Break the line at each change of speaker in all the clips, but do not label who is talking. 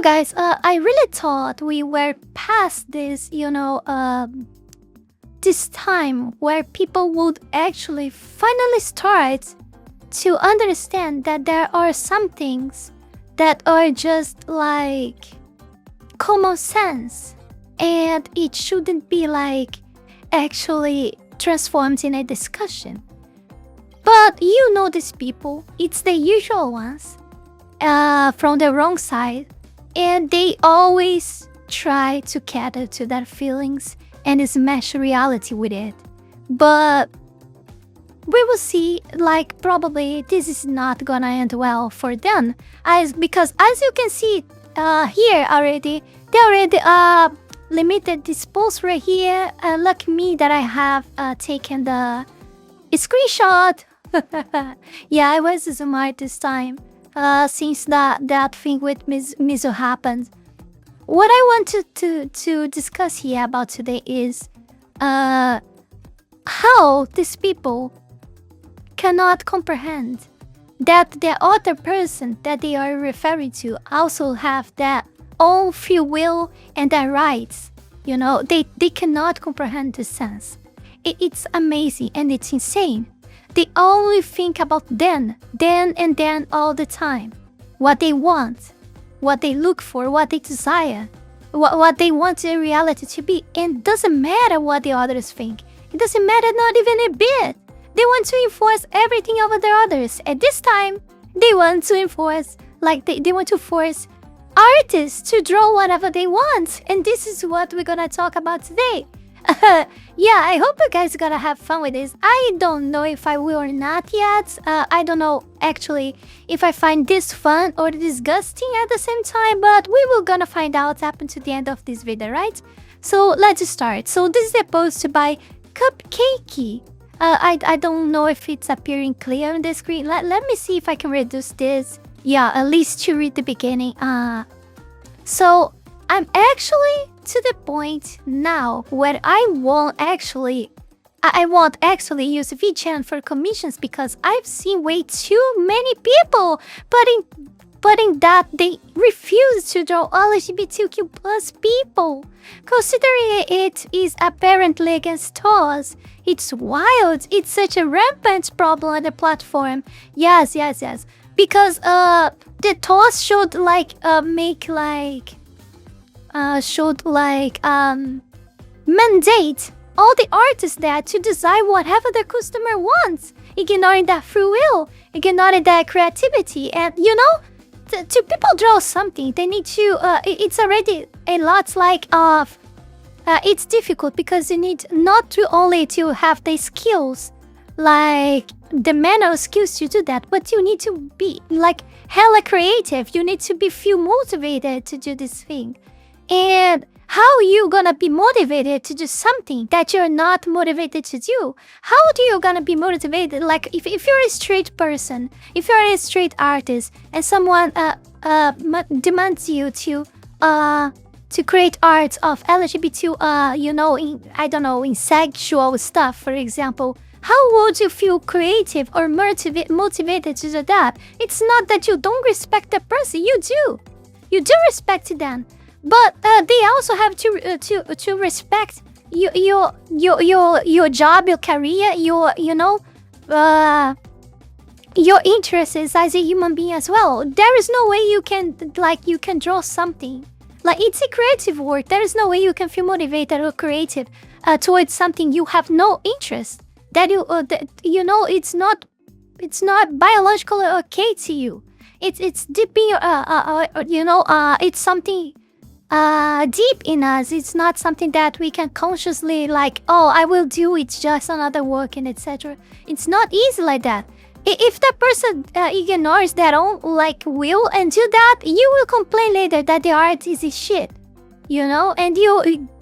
guys, I really thought we were past this, this time where people would actually finally start to understand that there are some things that are just like common sense, and it shouldn't be like actually transformed in a discussion. But these people, it's the usual ones from the wrong side, and they always try to cater to their feelings and smash reality with it. But we will see, like, probably this is not gonna end well for them, because as you can see here already, they already limited this post right here. Lucky me that I have taken the screenshot. Yeah, I was smart this time, since that thing with Mizu happened. What I wanted to discuss here about today is how these people cannot comprehend that the other person that they are referring to also have their own free will and their rights. They cannot comprehend this sense. It's amazing and it's insane. They only think about then and then all the time. What they want, what they look for, what they desire, what they want their reality to be. And it doesn't matter what the others think. It doesn't matter, not even a bit. They want to enforce everything over the others. At this time, they want to enforce, like they want to force artists to draw whatever they want. And this is what we're gonna talk about today. Yeah, I hope you guys are gonna have fun with this. I don't know if I will or not yet. I don't know actually if I find this fun or disgusting at the same time, but we will gonna find out up until the end of this video, right? So let's start. So this is a post by Cupcakey. I don't know if it's appearing clear on the screen. Let me see if I can reduce this. Yeah, at least to read the beginning. So I'm actually to the point now where I won't actually use Vgen for commissions, because I've seen way too many people putting that they refuse to draw LGBTQ plus people, considering it is apparently against laws. It's wild. It's such a rampant problem on the platform. Yes. Because the TOS should mandate all the artists there to design whatever the customer wants, ignoring their free will, ignoring their creativity. And to people draw something, they need to it's already a lot of it's difficult, because you need not to only to have the skills, like the manual skills to do that, but you need to be like hella creative. You need to feel motivated to do this thing. And how you gonna be motivated to do something that you're not motivated to do? How do you gonna be motivated? Like if you're a straight person, if you're a straight artist, and someone demands you to create art of LGBT, in sexual stuff, for example, how would you feel creative or motivated to do that? It's not that you don't respect the person. You do respect them. But they also have to respect your job, your career, your interests as a human being as well. There is no way you can draw something. Like, it's a creative work. There is no way you can feel motivated or creative towards something you have no interest. It's not biologically okay to you. It's deep in your it's something deep in us. It's not something that we can consciously I will do, it's just another work and etc. It's not easy like that. If that person ignores their own will and do that, you will complain later that the art is shit, and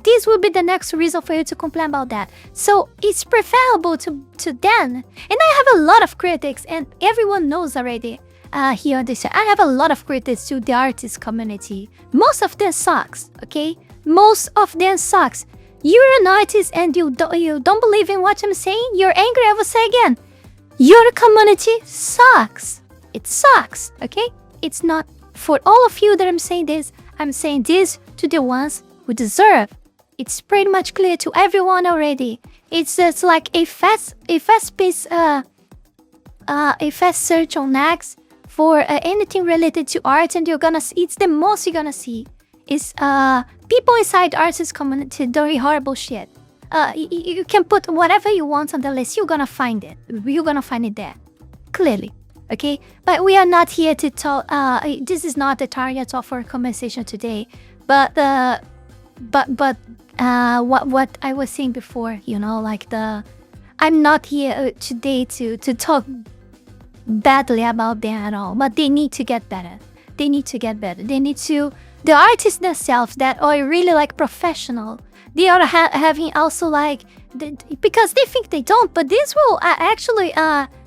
this will be the next reason for you to complain about that. So it's preferable to then. And I have a lot of critics, and everyone knows already here on this. I have a lot of critics to the artist community. Most of them sucks, okay? Most of them sucks. You're an artist and you don't believe in what I'm saying? You're angry, I will say again. Your community sucks. It sucks, okay? It's not for all of you that I'm saying this to the ones who deserve. It's pretty much clear to everyone already. It's just like a fast search on X for anything related to art, and you're gonna see, it's the most you're gonna see is people inside artist community doing horrible shit. You can put whatever you want on the list. You're gonna find it. You're gonna find it there, clearly. Okay, but we are not here to talk. This is not the target of our conversation today. But what I was saying before, you know, like I'm not here today to talk badly about them at all. But they need to get better. They need to get better. They need to. The artists themselves that are really like professional. They are having also like because they think they don't, but this will actually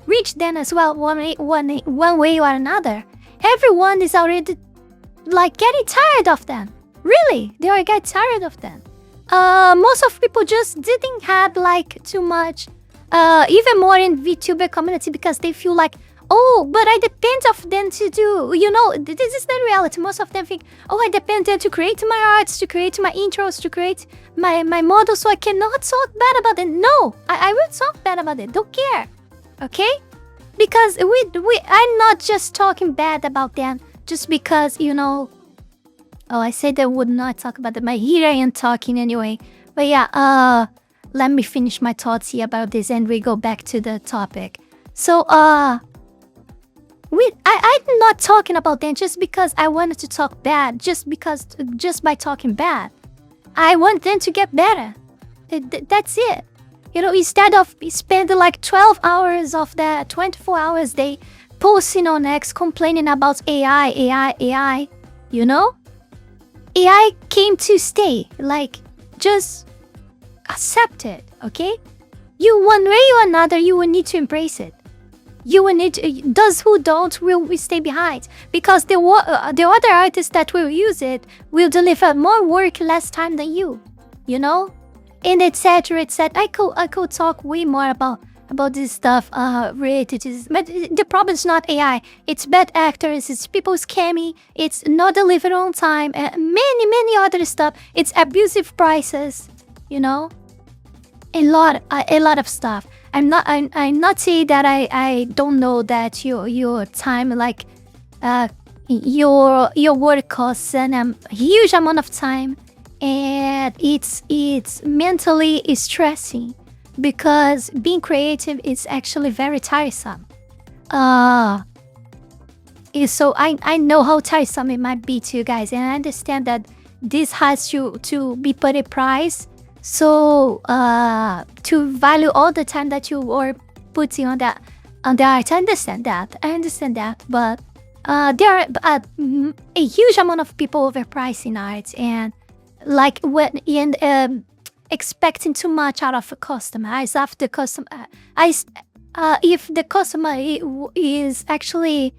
reach them as well one way or another. Everyone is already like getting tired of them. Really, they are getting tired of them. Most of people just didn't have like too much, even more in Vtuber community because they feel like, oh, but I depend of them to do, you know, this is the reality. Most of them think, oh, I depend them to create my arts, to create my intros, to create my models, so I cannot talk bad about it. No, I will talk bad about it. Don't care, okay? Because I'm not just talking bad about them just because, you know. Oh, I said I would not talk about it, but here I am talking anyway. But yeah, let me finish my thoughts here about this, and we go back to the topic. So, I'm not talking about them just because I wanted to talk bad, just by talking bad. I want them to get better. That's it. You know, instead of spending like 12 hours of that 24 hours they posting on X complaining about AI, you know? AI came to stay. Like, just accept it, okay? You, one way or another, you will need to embrace it. You will need to, those who don't will stay behind, because the other artists that will use it will deliver more work less time than you know, and etc. I could talk way more about this stuff related to this, but the problem is not AI. It's bad actors, it's people scamming, it's not delivered on time, and many other stuff. It's abusive prices, you know, a lot of stuff. I'm not saying that I don't know that your time, like your work costs a huge amount of time, and it's mentally stressing, because being creative is actually very tiresome. So I know how tiresome it might be to you guys, and I understand that this has to be put a price. So to value all the time that you are putting on the art, I understand that. But there are a huge amount of people overpricing art, and like expecting too much out of a customer. As if the customer, if the customer is actually,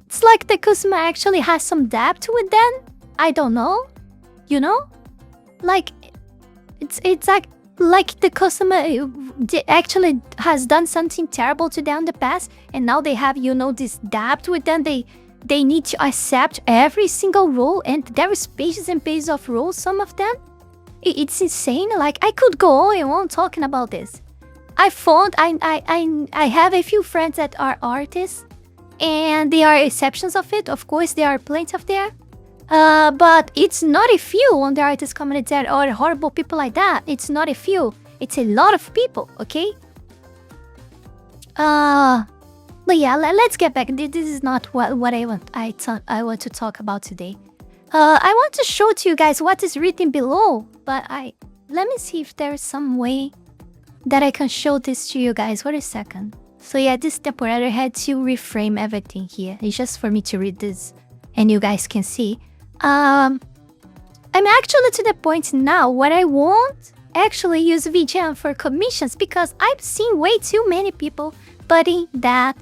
it's like the customer actually has some debt with them. I don't know. You know, like it's like the customer actually has done something terrible to them in the past, and now they have, you know, this debt with them. They need to accept every single rule, and there is pages and pages of rules. Some of them, it's insane. Like, I could go on and on talking about this. I have a few friends that are artists, and there are exceptions of it. Of course, there are plenty of there. But it's not a few on the artist community that are horrible people like that. It's not a few. It's a lot of people, okay? But yeah, let's get back. This is not what I want to talk about today. I want to show to you guys what is written below, but let me see if there's some way that I can show this to you guys. Wait a second. So yeah, this temporary had to reframe everything here. It's just for me to read this, and you guys can see. I'm actually to the point now where I won't actually use Vgen for commissions, because I've seen way too many people putting that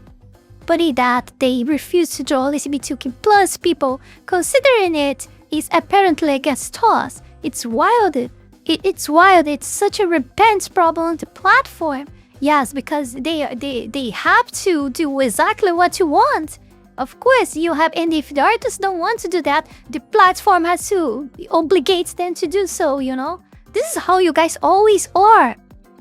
they refuse to draw LGBTQ plus people, considering it is apparently against us. It's wild. It's wild. It's such a rampant problem on the platform. Yes, because they have to do exactly what you want. Of course, you have, and if the artists don't want to do that, the platform has to obligate them to do so, you know? This is how you guys always are.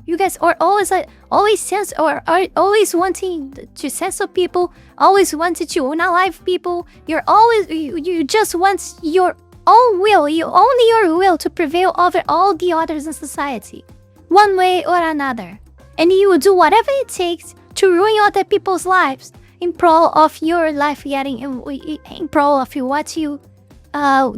You guys are always always wanting to censor people, always wanted to unalive people. You're always, you just want your own will, only your will to prevail over all the others in society, one way or another. And you will do whatever it takes to ruin other people's lives in pro of your life getting, in pro of what you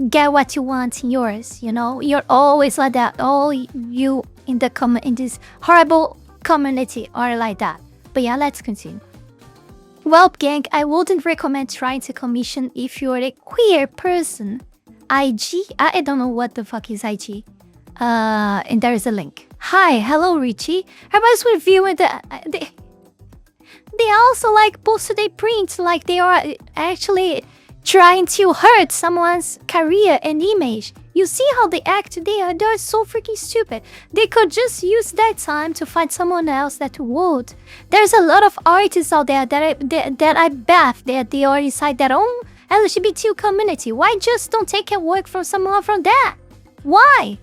get what you want in yours, you know? You're always like that. All you in this horrible community are like that. But yeah, let's continue. Well, gang, I wouldn't recommend trying to commission if you're a queer person. IG? I don't know what the fuck is IG. And there is a link. Hi, hello Richie. I was reviewing they also like posted a print like they are actually trying to hurt someone's career and image. You see how they act? They're so freaking stupid. They could just use that time to find someone else that would. There's a lot of artists out there that I bet that they are inside their own LGBT community. Why just don't take a work from someone from that? Why?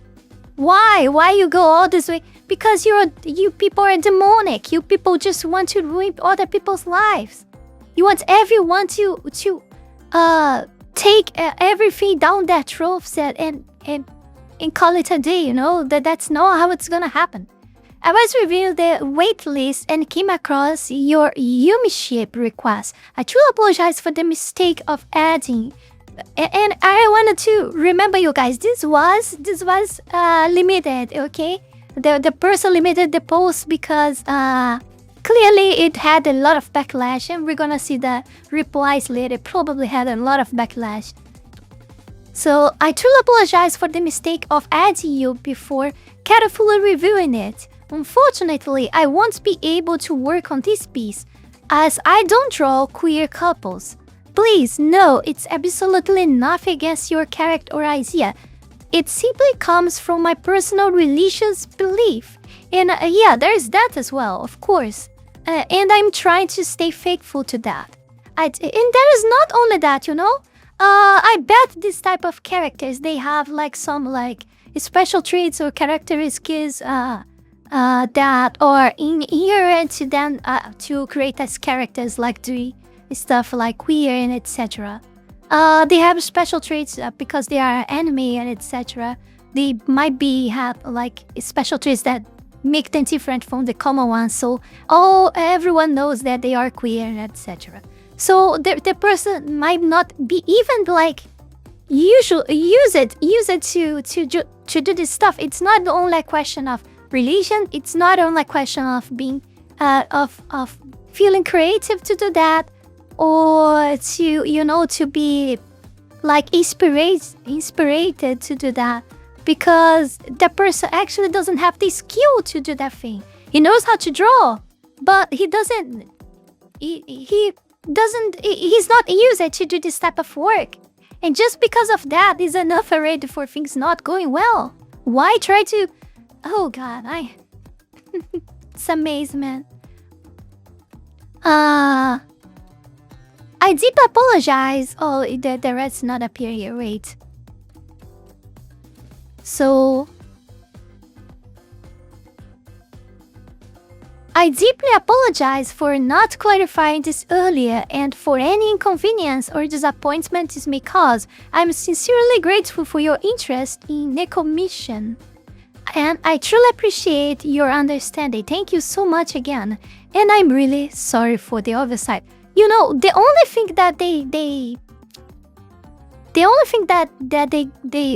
Why you go all this way? Because you people are demonic. You people just want to ruin other people's lives. You want everyone to take everything down their throat and call it a day, you know? That's not how it's gonna happen. I was reviewing the waitlist and came across your Yumi-ship request. I truly apologize for the mistake of adding. And I wanted to remember you guys, this was limited, okay? The person limited the post because clearly it had a lot of backlash, and we're gonna see the replies later. It probably had a lot of backlash. So I truly apologize for the mistake of adding you before carefully reviewing it. Unfortunately, I won't be able to work on this piece as I don't draw queer couples. Please, no, it's absolutely nothing against your character or idea. It simply comes from my personal religious belief. And yeah, there's that as well, of course. And I'm trying to stay faithful to that. And there is not only that, you know? I bet this type of characters, they have like some like special traits or characteristics that are inherent to them to create as characters, like doing stuff like queer and etc. They have special traits because they are anime and etc. They might have like special traits that make them different from the common ones. So everyone knows that they are queer and etc. So the person might not be even like use it to do this stuff. It's not only a question of religion. It's not only a question of being of feeling creative to do that, or to be like inspired to do that, because the person actually doesn't have the skill to do that thing. He knows how to draw, but he's not used to do this type of work. And just because of that is enough already for things not going well. Why try to... Oh god, it's amazing, man. I deeply apologize. Oh, the red's not appear here. Wait. So... I deeply apologize for not clarifying this earlier and for any inconvenience or disappointment this may cause. I'm sincerely grateful for your interest in the commission. And I truly appreciate your understanding. Thank you so much again. And I'm really sorry for the oversight. You know, the only thing that they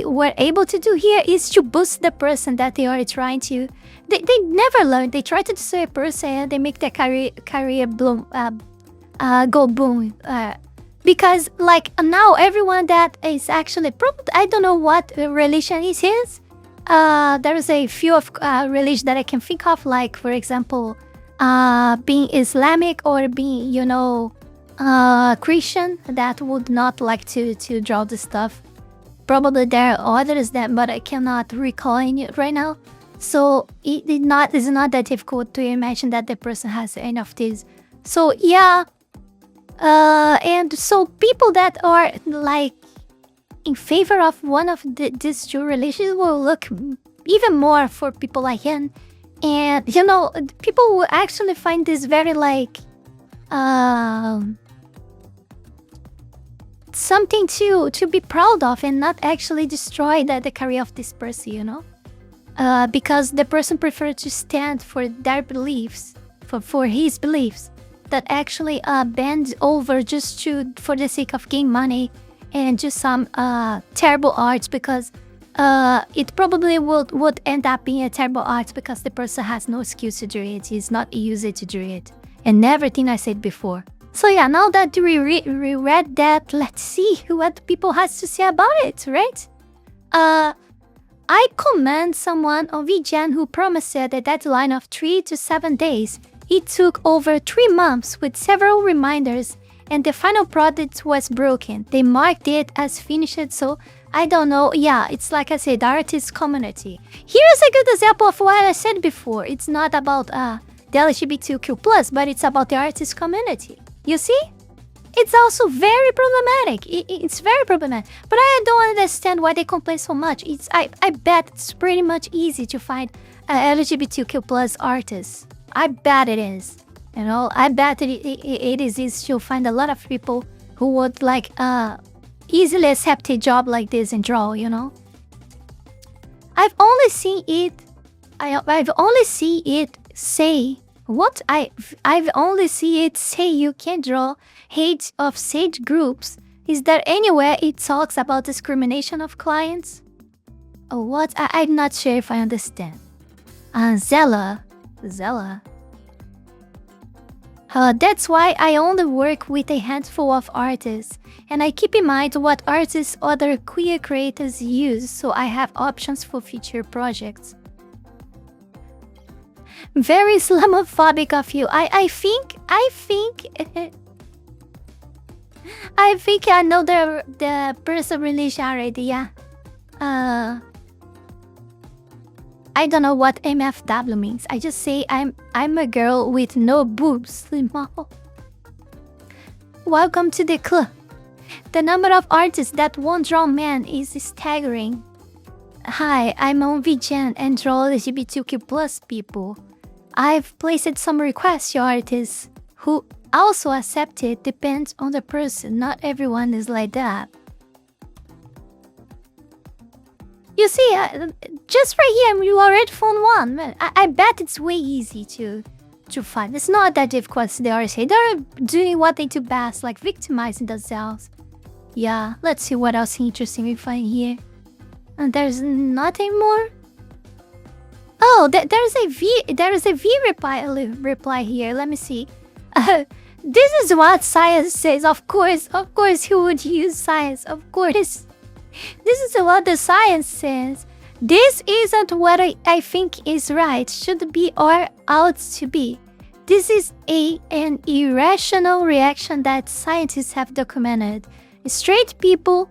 were able to do here is to boost the person that they are trying to. They never learn. They try to destroy a person and they make their career bloom, go boom. Because like now everyone that is actually probably, I don't know what religion is his. There is a few of religion that I can think of, like for example, being Islamic or being, Christian, that would not like to draw the stuff. Probably there are others that, but I cannot recall any right now. So it's not that difficult to imagine that the person has any of these. So yeah, And so people that are like in favor of one of these two religions will look even more for people like him. And, you know, people will actually find this very like something to be proud of and not actually destroy the career of this person, you know? Because the person preferred to stand for their beliefs, for his beliefs, that actually bend over just for the sake of gain money and just some terrible arts, because it probably would end up being a terrible art because the person has no skills to do it, he's not used to do it, and everything I said before. So yeah, now that we read that, let's see what people has to say about it, right? I commend someone on Vgen who promised a deadline of 3 to 7 days. It took over 3 months with several reminders, and the final product was broken. They marked it as finished, so I don't know. Yeah, it's like I said, the artist community. Here's a good example of what I said before. It's not about the LGBTQ+, but it's about the artist community. You see? It's also very problematic. It's very problematic. But I don't understand why they complain so much. I bet it's pretty much easy to find LGBTQ+ artists. I bet it is. You know, I bet it is easy to find a lot of people who would like easily accept a job like this and draw, you know? I've only seen it say what I've only seen it say you can draw hate of sage groups. Is there anywhere it talks about discrimination of clients? Oh, what? I'm not sure if I understand. Zella. That's why I only work with a handful of artists, and I keep in mind what artists other queer creators use, so I have options for future projects. Very Islamophobic of you. I think I know the person religion already. Yeah. I don't know what MFW means. I just say I'm a girl with no boobs. Welcome to the club. The number of artists that won't draw men is staggering. Hi, I'm on Vgen and draw LGBTQ+ people. I've placed some requests to artists who also accept it. Depends on the person. Not everyone is like that. You see, just right here, you already found one. Man, I bet it's way easy to find. It's not that difficult. They're doing what they do best, like victimizing themselves. Yeah, let's see what else interesting we find here. And there's nothing more. Oh, there's a V reply here. Let me see. This is what science says. Of course, who would use science? Of course. This is what the science says. This isn't what I think is right, should be, or ought to be. This is an irrational reaction that scientists have documented. Straight people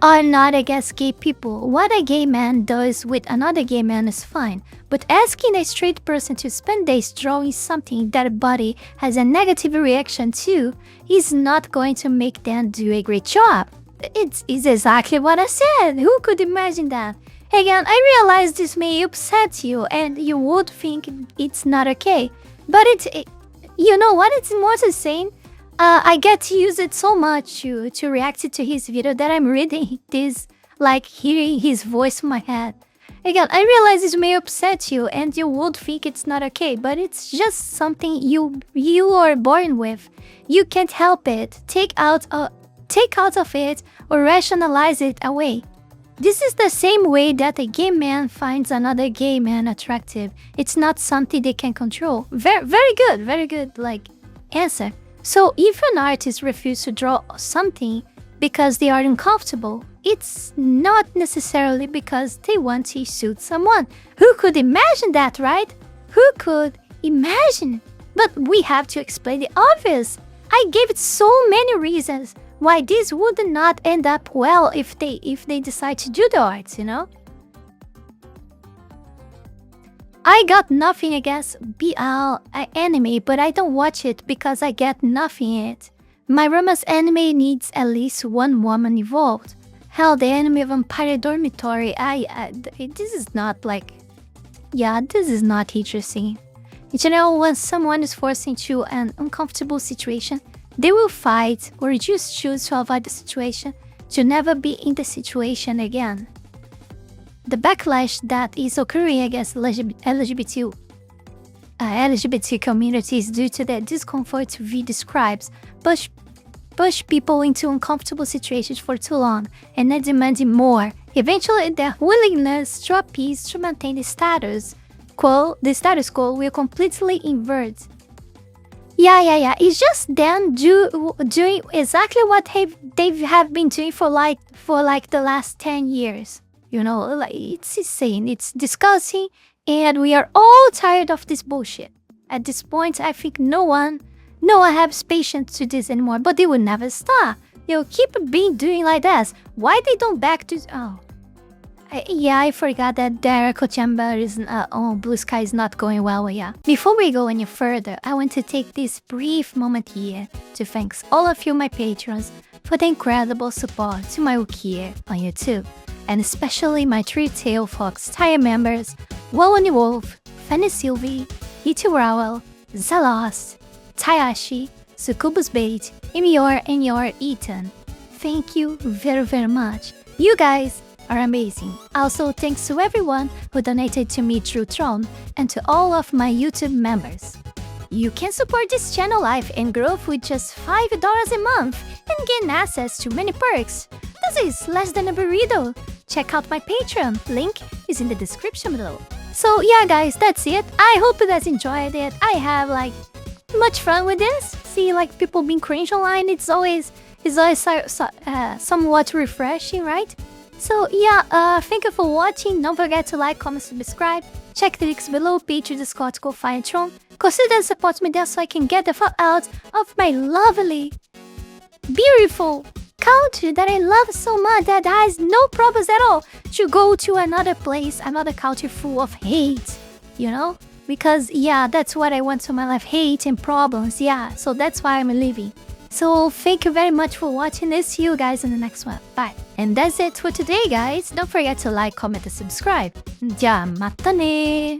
are not against gay people. What a gay man does with another gay man is fine. But asking a straight person to spend days drawing something that a body has a negative reaction to is not going to make them do a great job. It's exactly what I said. Who could imagine that? Again, I realize this may upset you and you would think it's not okay. But you know what it's more to saying? I get to use it so much to react to his video that I'm reading this, like hearing his voice in my head. Again, I realize this may upset you and you would think it's not okay, but it's just something you are born with. You can't help it. Take out of it or rationalize it away. This is the same way that a gay man finds another gay man attractive. It's not something they can control. Very good, like, answer. So if an artist refuses to draw something because they are uncomfortable, it's not necessarily because they want to suit someone. Who could imagine that, right? Who could imagine? But we have to explain the obvious. I gave it so many reasons why this would not end up well if they decide to do the arts, you know? I got nothing against BL anime, but I don't watch it because I get nothing in it. My romance anime needs at least one woman involved. Hell, the anime Vampire Dormitory, this is not like... Yeah, this is not interesting. In general, when someone is forced into an uncomfortable situation, they will fight or just choose to avoid the situation to never be in the situation again. The backlash that is occurring against LGBT communities due to the discomfort V describes push people into uncomfortable situations for too long and then demanding more. Eventually, their willingness to appease to maintain the status quo will completely invert. Yeah. It's just them doing exactly what they have been doing for like the last 10 years. You know, like, it's insane, it's disgusting, and we are all tired of this bullshit. At this point, I think no one has patience to this anymore, but they will never stop. They'll keep doing like this. Why they don't back to... Oh. I forgot that their Kettimer is... Blue Sky is not going well, yeah. Before we go any further, I want to take this brief moment here to thank all of you, my patrons, for the incredible support to my work here on YouTube. And especially my Three-Tail Fox Tier members, Wallony Wolf, Fenny Sylvy, Heath Rowell, Zalost, Taiashi, SuccubusBait, and your Eaton. Thank you very, very much. You guys are amazing. Also, thanks to everyone who donated to me through Tron and to all of my YouTube members. You can support this channel life and growth with just $5 a month and gain access to many perks. This is less than a burrito. Check out my Patreon, link is in the description below. So yeah guys, that's it. I hope you guys enjoyed it. I have like much fun with this. See like people being cringe online, it's always somewhat refreshing, right? So yeah, thank you for watching. Don't forget to like, comment, subscribe. Check the links below, Patreon, Discord, Ko-Fi, and Tron. Consider and support me there so I can get the fuck out of my lovely, beautiful country that I love so much that has no problems at all to go to another place, another country full of hate, you know? Because yeah, that's what I want to my life, hate and problems, yeah. So that's why I'm leaving. So thank you very much for watching this. See you guys in the next one. Bye. And that's it for today, guys. Don't forget to like, comment, and subscribe. Ja, mata ne!